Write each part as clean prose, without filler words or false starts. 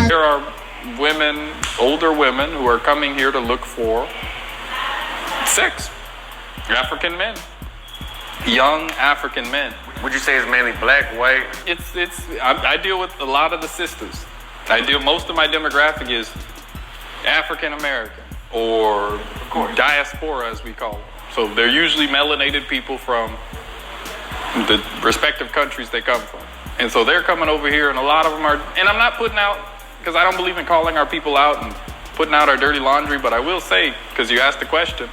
There are women, older women, who are coming here to look for sex. African men. Young African men. Would you say it's mainly black, white? I deal with a lot of the sisters. Most of my demographic is African American or diaspora, as we call them. So they're usually melanated people from the respective countries they come from. And so they're coming over here, and a lot of them are, and I'm not putting out, because I don't believe in calling our people out and putting out our dirty laundry, but I will say, because you asked the question,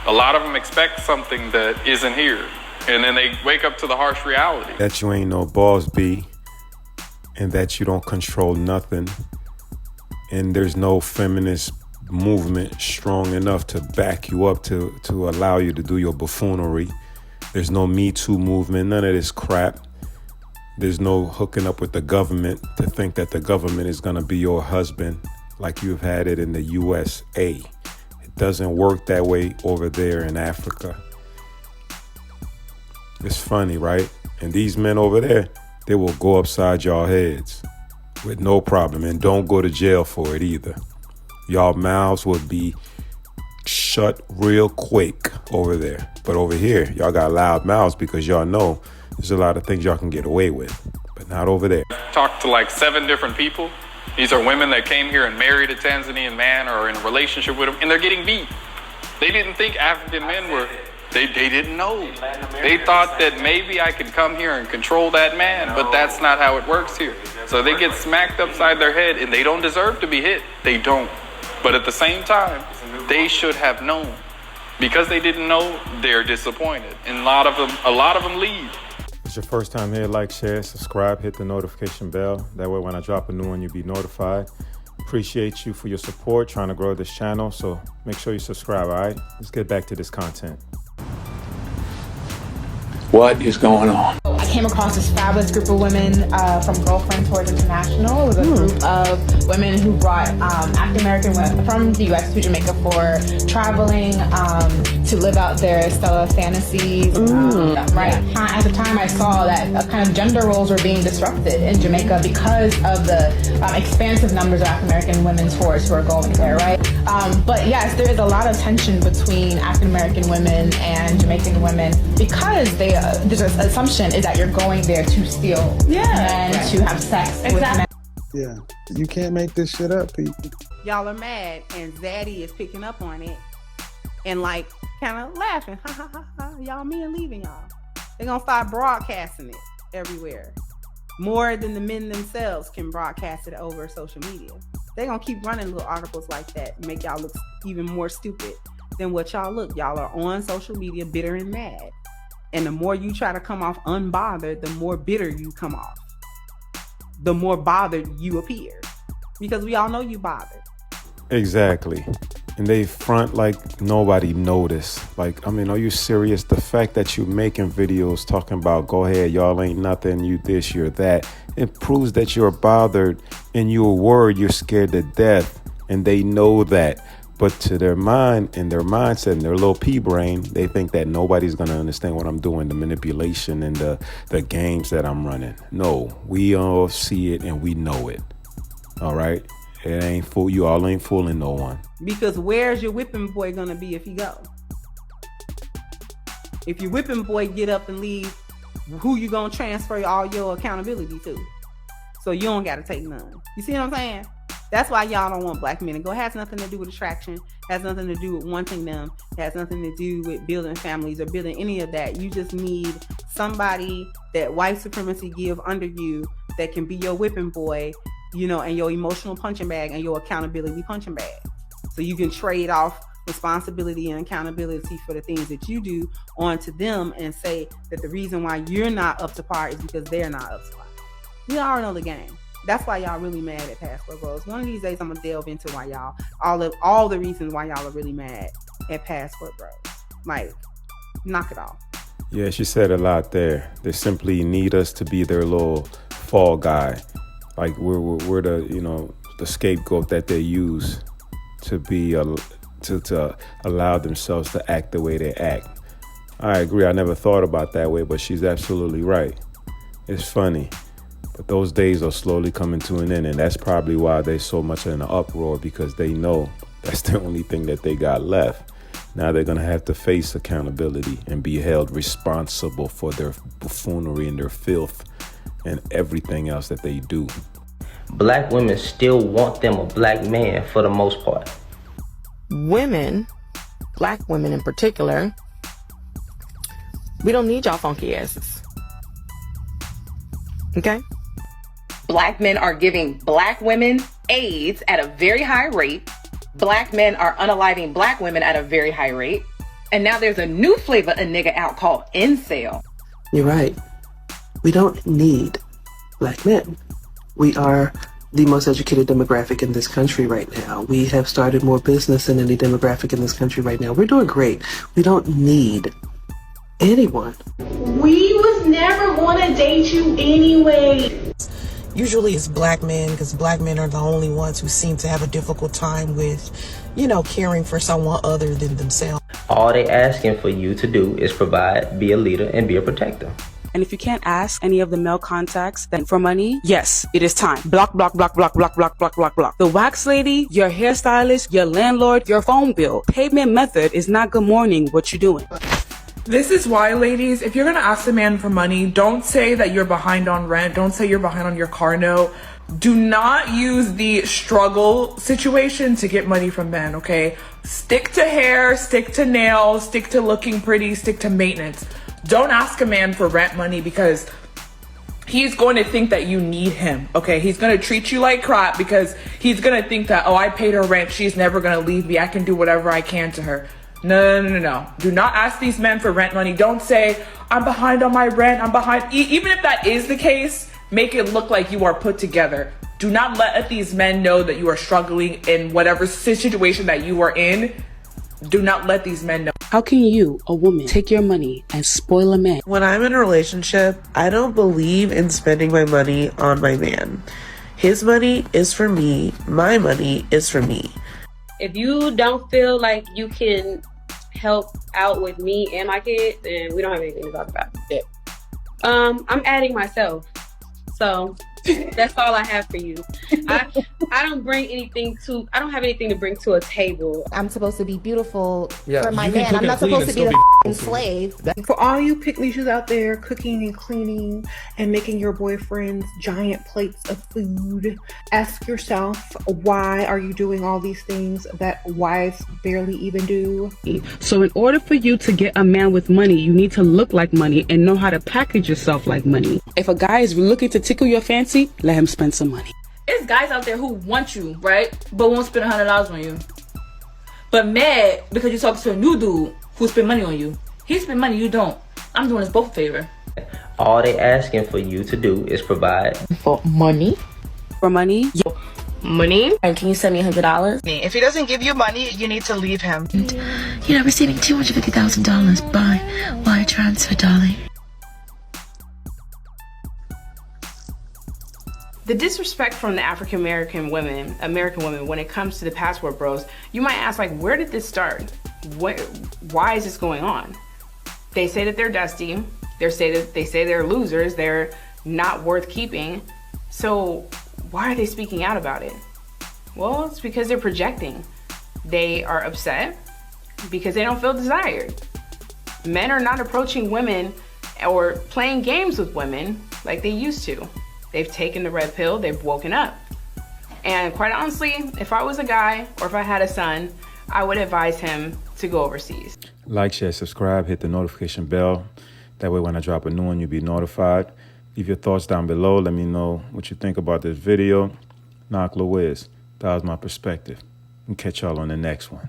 a lot of them expect something that isn't here. And then they wake up to the harsh reality. That you ain't no boss B, and that you don't control nothing. And there's no feminist movement strong enough to back you up to allow you to do your buffoonery. There's no Me Too movement, none of this crap. There's no hooking up with the government to think that the government is going to be your husband like you've had it in the USA. It doesn't work that way over there in Africa. It's funny, right? And these men over there, they will go upside y'all heads with no problem, and don't go to jail for it either. Y'all mouths would be shut real quick over there. But over here, y'all got loud mouths because y'all know there's a lot of things y'all can get away with, but not over there. Talked to like 7 different people. These are women that came here and married a Tanzanian man or in a relationship with him, and they're getting beat. They didn't think African men were, they didn't know. They thought that maybe I could come here and control that man, but that's not how it works here. So they get smacked upside their head, and they don't deserve to be hit. They don't. But at the same time, they should have known. Because they didn't know, they're disappointed. And a lot of them leave. If it's your first time here, like, share, subscribe, hit the notification bell. That way when I drop a new one, you'll be notified. Appreciate you for your support, trying to grow this channel. So make sure you subscribe, all right? Let's get back to this content. What is going on? I came across this fabulous group of women from Girlfriend Tours International. It was a group of women who brought African American women from the U.S. to Jamaica for traveling to live out their stellar fantasies. Right at the time, I saw that kind of gender roles were being disrupted in Jamaica because of the expansive numbers of African American women tourists who are going there. Right, but yes, there is a lot of tension between African American women and Jamaican women because there's an assumption is that you're going there to steal men, to have sex with men. Yeah, you can't make this shit up, people. Y'all are mad, and Zaddy is picking up on it and like kind of laughing. Ha ha ha ha. Y'all men leaving y'all. They're gonna start broadcasting it everywhere. More than the men themselves can broadcast it over social media. They're gonna keep running little articles like that and make y'all look even more stupid than what y'all look. Y'all are on social media bitter and mad. And the more you try to come off unbothered, the more bitter you come off. The more bothered you appear. Because we all know you bothered. Exactly. And they front like nobody noticed. Like, I mean, are you serious? The fact that you're making videos talking about, go ahead, y'all ain't nothing, you this, you're that, it proves that you're bothered and you're worried, you're scared to death. And they know that. But to their mind and their mindset and their little pea brain, they think that nobody's going to understand what I'm doing, the manipulation and the games that I'm running. No, we all see it and we know it. All right? It ain't fool. You all ain't fooling no one. Because where's your whipping boy going to be if he go? If your whipping boy get up and leave, who you going to transfer all your accountability to? So you don't got to take none. You see what I'm saying? That's why y'all don't want black men to go. It has nothing to do with attraction. It has nothing to do with wanting them. It has nothing to do with building families or building any of that. You just need somebody that white supremacy give under you that can be your whipping boy, you know, and your emotional punching bag and your accountability punching bag. So you can trade off responsibility and accountability for the things that you do onto them and say that the reason why you're not up to par is because they're not up to par. We already know the game. That's why y'all really mad at Passport Bros. One of these days I'm gonna delve into why y'all all the reasons why y'all are really mad at Passport Bros. Like, knock it off. Yeah, she said a lot there. They simply need us to be their little fall guy. Like we're the, you know, the scapegoat that they use to be to allow themselves to act the way they act. I agree. I never thought about that way, but she's absolutely right. It's funny. But those days are slowly coming to an end, and that's probably why there's so much in an uproar, because they know that's the only thing that they got left. Now they're going to have to face accountability and be held responsible for their buffoonery and their filth and everything else that they do. Black women still want them a black man for the most part. Women, black women in particular, we don't need y'all funky asses. Okay? Black men are giving black women AIDS at a very high rate. Black men are unaliving black women at a very high rate. And now there's a new flavor of nigga out called incel. You're right. We don't need black men. We are the most educated demographic in this country right now. We have started more business than any demographic in this country right now. We're doing great. We don't need anyone. We was never gonna date you anyway. Usually it's black men, because black men are the only ones who seem to have a difficult time with, caring for someone other than themselves. All they asking for you to do is provide, be a leader, and be a protector. And if you can't ask any of the male contacts then for money, yes, it is time. Block, block, block, block, block, block, block, block, block. The wax lady, your hairstylist, your landlord, your phone bill. Payment method is not good morning, what you doing? This is why, ladies, if you're gonna ask a man for money, don't say that you're behind on rent. Don't say you're behind on your car note. Do not use the struggle situation to get money from men, okay? Stick to hair, stick to nails, stick to looking pretty, stick to maintenance. Don't ask a man for rent money, because he's going to think that you need him, okay? He's going to treat you like crap because he's going to think that, oh, I paid her rent. She's never going to leave me. I can do whatever I can to her. No. Do not ask these men for rent money. Don't say, I'm behind on my rent. I'm behind. Even if that is the case, make it look like you are put together. Do not let these men know that you are struggling in whatever situation that you are in. Do not let these men know. How can you, a woman, take your money and spoil a man? When I'm in a relationship, I don't believe in spending my money on my man. His money is for me. My money is for me. If you don't feel like you can help out with me and my kids, then we don't have anything to talk about. Yeah. I'm adding myself. So that's all I have for you. I don't have anything to bring to a table. I'm supposed to be beautiful for my man. I'm not supposed to be the slave. For all you pick-me-shoes out there cooking and cleaning and making your boyfriends giant plates of food, ask yourself, why are you doing all these things that wives barely even do? So in order for you to get a man with money, you need to look like money and know how to package yourself like money. If a guy is looking to tickle your fancy, let him spend some money. It's guys out there who want you, right? But won't spend $100 on you. But mad because you're talking to a new dude who spend money on you. He spend money, you don't. I'm doing us both a favor. All they asking for you to do is provide. For money? For money? Money? And can you send me $100? If he doesn't give you money, you need to leave him. You're not receiving $250,000 by wire transfer, darling. The disrespect from the American women when it comes to the passport bros, you might ask, like, where did this start? Why is this going on? They say that they're dusty. They say they're losers. They're not worth keeping. So why are they speaking out about it? Well, it's because they're projecting. They are upset because they don't feel desired. Men are not approaching women or playing games with women like they used to. They've taken the red pill, they've woken up. And quite honestly, if I was a guy or if I had a son, I would advise him to go overseas. Like, share, subscribe, hit the notification bell. That way when I drop a new one, you'll be notified. Leave your thoughts down below. Let me know what you think about this video. Knock Louise. That was my perspective. And catch y'all on the next one.